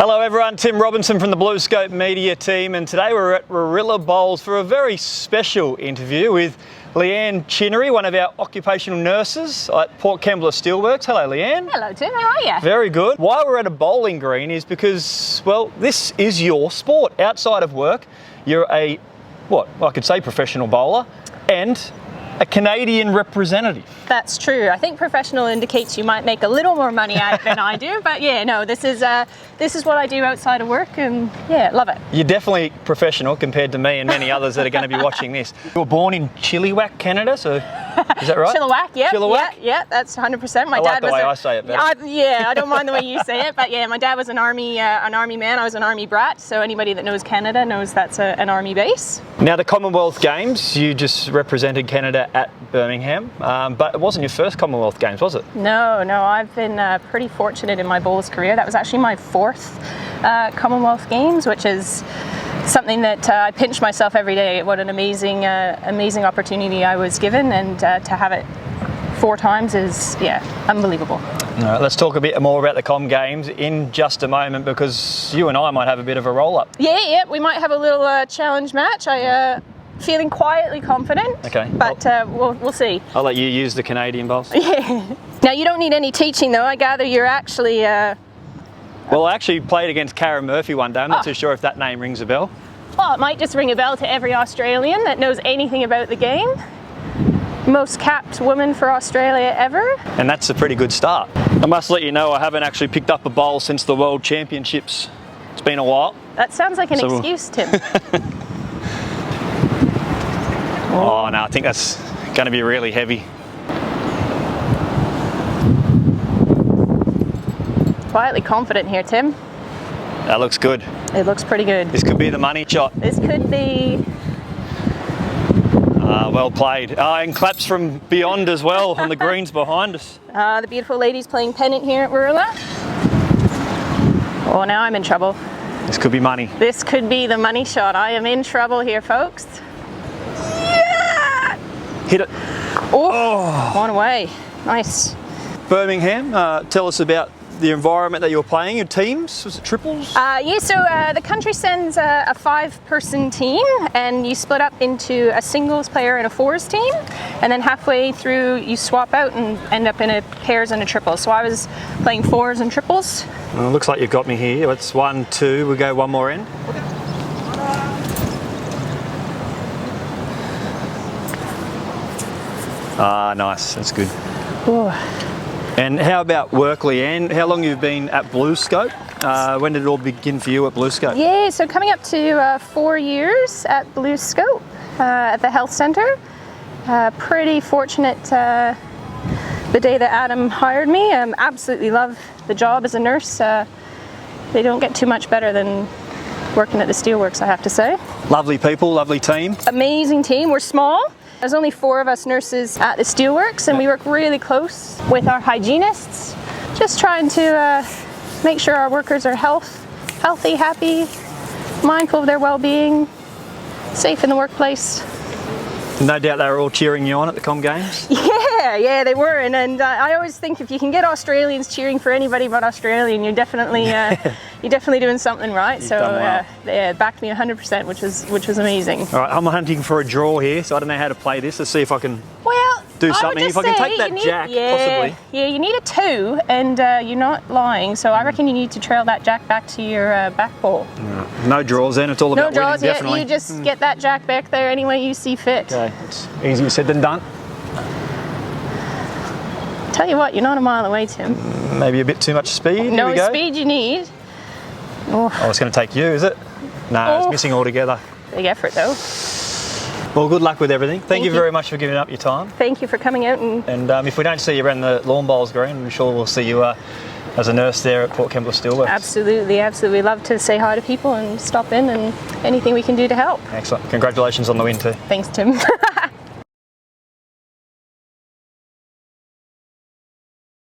Hello everyone, Tim Robinson from the BlueScope media team, and today we're at Warilla Bowls for a very special interview with Leanne Chinery, one of our occupational nurses at Port Kembla Steelworks. Hello Leanne. Hello Tim, how are you? Very good. Why we're at a bowling green is because, well, this is your sport. Outside of work, you're a, what, I could say professional bowler and a Canadian representative. That's true. I think professional indicates you might make a little more money at it than I do, but yeah, no, this is what I do outside of work, and yeah, love it. You're definitely professional compared to me and many others that are going to be watching this. You were born in Chilliwack, Canada, so is that right? Chilliwack, yeah. Chilliwack? Yeah, that's 100%. I like the way I say it better. I don't mind the way you say it, but yeah, my dad was an army man. I was an army brat, so anybody that knows Canada knows that's an army base. Now, the Commonwealth Games, you just represented Canada at Birmingham, but it wasn't your first Commonwealth Games, was it? No, I've been pretty fortunate in my bowls career. That was actually my fourth Commonwealth Games, which is something that I pinch myself every day. What an amazing opportunity I was given, and to have it 4 times is, yeah, unbelievable. All right, let's talk a bit more about the Com Games in just a moment, because you and I might have a bit of a roll-up. Yeah, we might have a little challenge match. Feeling quietly confident, okay, but we'll see. I'll let you use the Canadian bowls. Yeah. Now, you don't need any teaching, though. I gather you're actually... Well, I actually played against Karen Murphy one day. I'm not too sure if that name rings a bell. Well, it might just ring a bell to every Australian that knows anything about the game. Most capped woman for Australia ever. And that's a pretty good start. I must let you know I haven't actually picked up a bowl since the World Championships. It's been a while. That sounds like an excuse, Tim. Oh no, I think that's going to be really heavy. Quietly confident here, Tim. That looks good. It looks pretty good. This could be the money shot. This could be. Well played. And claps from beyond as well on the greens behind us. The beautiful ladies playing pennant here at Warilla. Oh, now I'm in trouble. This could be money. This could be the money shot. I am in trouble here, folks. Yeah! Hit it. Oh, one away. Nice. Birmingham, tell us about the environment that you were playing. Your teams, was it triples? The country sends a 5-person team, and you split up into a singles player and a fours team, and then halfway through you swap out and end up in a pairs and a triple. So I was playing fours and triples. Well, it looks like you've got me here. It's 1, 2, we'll go one more end. Ah, nice, that's good. Ooh. And how about work, Leanne? How long have you been at BlueScope? When did it all begin for you at BlueScope? Yeah, so coming up to 4 years at BlueScope at the health centre. Pretty fortunate the day that Adam hired me. Absolutely love the job as a nurse. They don't get too much better than working at the steelworks, I have to say. Lovely people, lovely team. Amazing team. We're small. There's only 4 of us nurses at the steelworks, and we work really close with our hygienists, just trying to make sure our workers are healthy, happy, mindful of their well-being, safe in the workplace. No doubt they were all cheering you on at the Com Games. Yeah, they were, and I always think if you can get Australians cheering for anybody but Australian, you're definitely doing something right. So they backed me 100%, which was amazing. All right, I'm hunting for a draw here, so I don't know how to play this. Let's see if I can do something. If I can take that jack, possibly. Yeah, you need a 2, and you're not lying. So I reckon you need to trail that jack back to your back bowl. No draws then. It's all about winning, definitely. You just get that jack back there any way you see fit. Okay, it's easier said than done. Tell you what, you're not a mile away, Tim. Maybe a bit too much speed. No speed you need. Oh, it's going to take you, is it? No, it's missing altogether. Big effort, though. Well, good luck with everything. Thank you very much for giving up your time. Thank you for coming out. And if we don't see you around the lawn bowls green, I'm sure we'll see you as a nurse there at Port Kembla Steelworks. Absolutely. Love to say hi to people and stop in, and anything we can do to help. Excellent. Congratulations on the win too. Thanks, Tim.